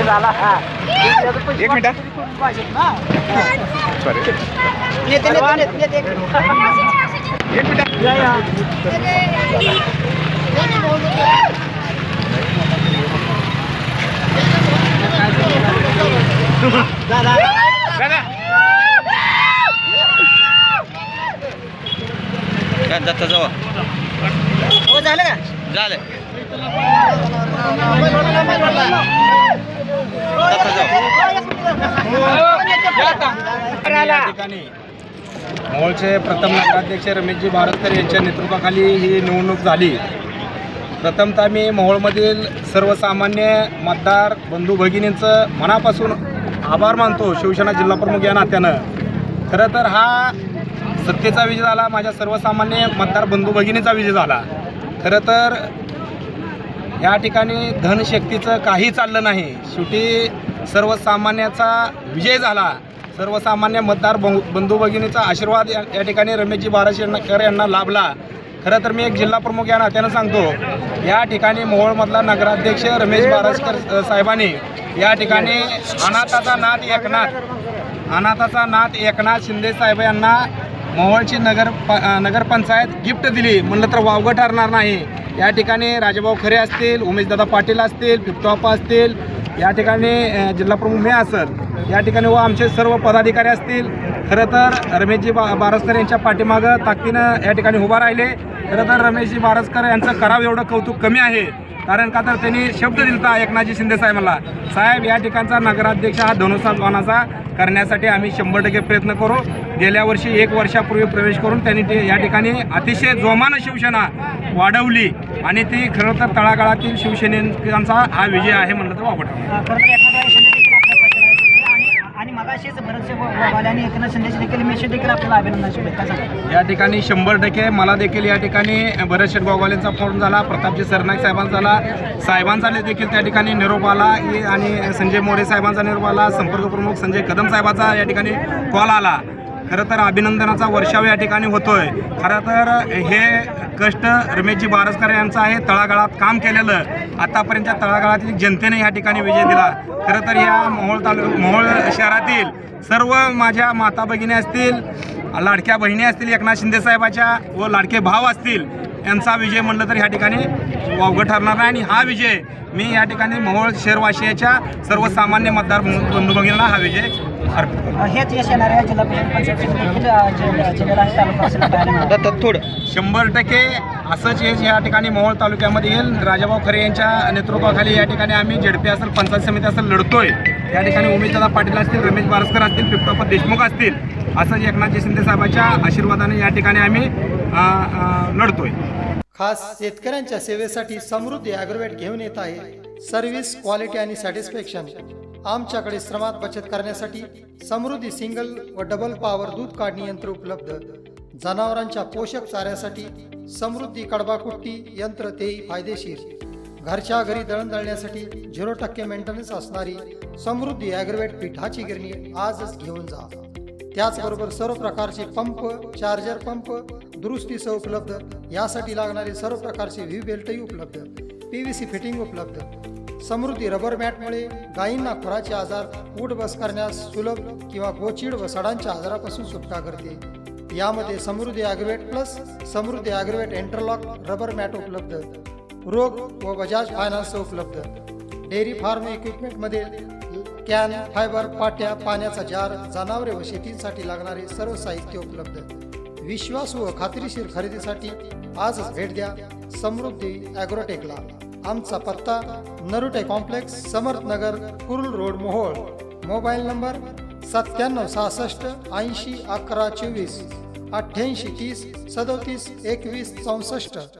झाला. एक minute. Sorry एक मिनिट. दादा दत्ता जावा हो झालं का झालं दत्ता या ठिकाणी मोहोळचे प्रथम नगराध्यक्ष रमेशजी भारतकर यांच्या नेतृत्वाखाली ही निवडणूक झाली. प्रथमतः मी मोहोळमधील सर्वसामान्य मतदार बंधू भगिनींचं मनापासून आभार मानतो शिवसेना जिल्हाप्रमुख या नात्यानं. खरं तर हा सत्तेचा विजय झाला, माझ्या सर्वसामान्य मतदार बंधू भगिनीचा विजय झाला. खरं तर या ठिकाणी धनशक्तीचं काही चाललं नाही. शेवटी सर्वसामान्याचा विजय झाला. सर्वसामान्य मतदार बंधू भगिनीचा आशीर्वाद या ठिकाणी रमेशजी भारतकर यांना लाभला. खरं तर मी एक जिल्हाप्रमुख या नात्यानं सांगतो, या ठिकाणी मोहोळमधला नगराध्यक्ष रमेश भारतकर साहेबांनी या ठिकाणी अनाथाचा नाथ एकनाथ शिंदे साहेब यांना मोहोळची नगरपंचायत गिफ्ट दिली. म्हणलं तर वावगं ठरणार नाही. या ठिकाणी राजाभाऊ खरे असतील, उमेशदादा पाटील असतील, पिप्टोप्पा असतील, या ठिकाणी जिल्हाप्रमुख मी असेल, या ठिकाणी व आमचे सर्व पदाधिकारी असतील. खरं तर रमेशजी भारतकर यांच्या पाठीमागं ताकदीनं या ठिकाणी उभा राहिले. खरं तर रमेशजी भारतकर यांचं करावं एवढं कौतुक कमी आहे. कारण का तर त्यांनी शब्द दिलता एकनाथजी शिंदे साहेबांना, साहेब या ठिकाणचा नगराध्यक्ष हा धनुष्यबाणाचा करण्यासाठी आम्ही 100% प्रयत्न करू. गेल्या वर्षी 1 वर्षापूर्वी प्रवेश करून त्यांनी या ठिकाणी अतिशय जोमानं शिवसेना वाढवली आणि ती खरं तर तळागाळातील शिवसैनिकांचा हा विजय आहे म्हणलं तर वापरतो. आणि मगाशीच भरतशेठ आणि एकनाथ शिंदेचे देखील मेसेज देखील आपल्याला अभिनंदन शुभेच्छा. या ठिकाणी 100% मला देखील या ठिकाणी भरतशेठ गोगावलेंचा फोन झाला, प्रतापजी सरनाईक साहेबांचा झाला, साहेबांचा देखील त्या ठिकाणी निरोप आला आणि संजय मोरे साहेबांचा निरोप आला, संपर्क प्रमुख संजय कदम साहेबांचा या ठिकाणी कॉल आला. खरं तर अभिनंदनाचा वर्षाव या ठिकाणी होतोय. खरं तर हे कष्ट रमेशजी भारतकर यांचं आहे. तळागाळात काम केलेलं आतापर्यंतच्या तळागाळातील जनतेने या ठिकाणी विजय दिला. खरं तर या मोहोळ शहरातील सर्व माझ्या माता भगिनी असतील, लाडक्या बहिणी असतील, एकनाथ शिंदे साहेबाच्या व लाडके भाव असतील, यांचा विजय म्हणलं तर या ठिकाणी वावगं ठरणार नाही. आणि हा विजय मी या ठिकाणी मोहोळ शहरवासियाच्या सर्वसामान्य मतदार बंधू भगिनींना हा विजय अर्पित करतो. हेच यश येणार आहे जिल्हा थोडं 100% असंच यश या ठिकाणी मोहोळ तालुक्यामध्ये येईल. राजाभाऊ खरे यांच्या नेतृत्वाखाली या ठिकाणी आम्ही झेडपी असेल, पंचायत समिती असेल लढतोय. या ठिकाणी उमेशदादा पाटील असतील, रमेश भारतकर असतील, पिप्टोप्पा देशमुख असतील, असंच एकनाथजी शिंदे साहेबांच्या आशीर्वादाने या ठिकाणी आम्ही लढतोय. खास शेतकऱ्यांच्या सेवेसाठी समृद्धी ॲग्रोवेट घेऊन येत आहे सर्व्हिस, क्वालिटी आणि सॅटिस्फॅक्शन. आमच्याकडे श्रमात बचत करण्यासाठी समृद्धी सिंगल व डबल पॉवर दूध काढणी यंत्र उपलब्ध. जनावरांच्या पोषक चाऱ्यासाठी समृद्धी कडबाकुट्टी यंत्र, तेही फायदेशीर. घरच्या घरी दळण दळण्यासाठी 0% मेंटेनन्स असणारी समृद्धी ॲग्रोवेट पिठाची गिरणी आजच घेऊन जा. त्याचबरोबर सर्व प्रकारचे पंप, चार्जर पंप दुरुस्तीसह उपलब्ध. यासाठी लागणारे सर्व प्रकारचे व्ही बेल्टही उपलब्ध. PVC फिटिंग उपलब्ध. समृद्धी रबर मॅटमुळे गायींना खुराचे आजार, उठ बस करण्यास सुलभ किंवा गोचीड व सडांच्या आजारापासून सुटका करते. यामध्ये समृद्धी ॲग्रोवेट प्लस समृद्धी ॲग्रोवेट इंटरलॉक रबर मॅट उपलब्ध. रोग व बजाज फायनान्स उपलब्ध. डेअरी फार्म इक्विपमेंटमध्ये कॅन, फायबर, पाट्या, पाण्याचा जार, जनावरे व शेतीसाठी लागणारे सर्व साहित्य उपलब्ध. विश्वासू व खात्रीशीर खरेदीसाठी आजच भेट द्या समृद्धी ॲग्रोटेकला. आमचा पत्ता Narute complex, Samarth Nagar, Kurul road, Mohol. Mobile number 9766 80 11 24, 88 30 37 21 64.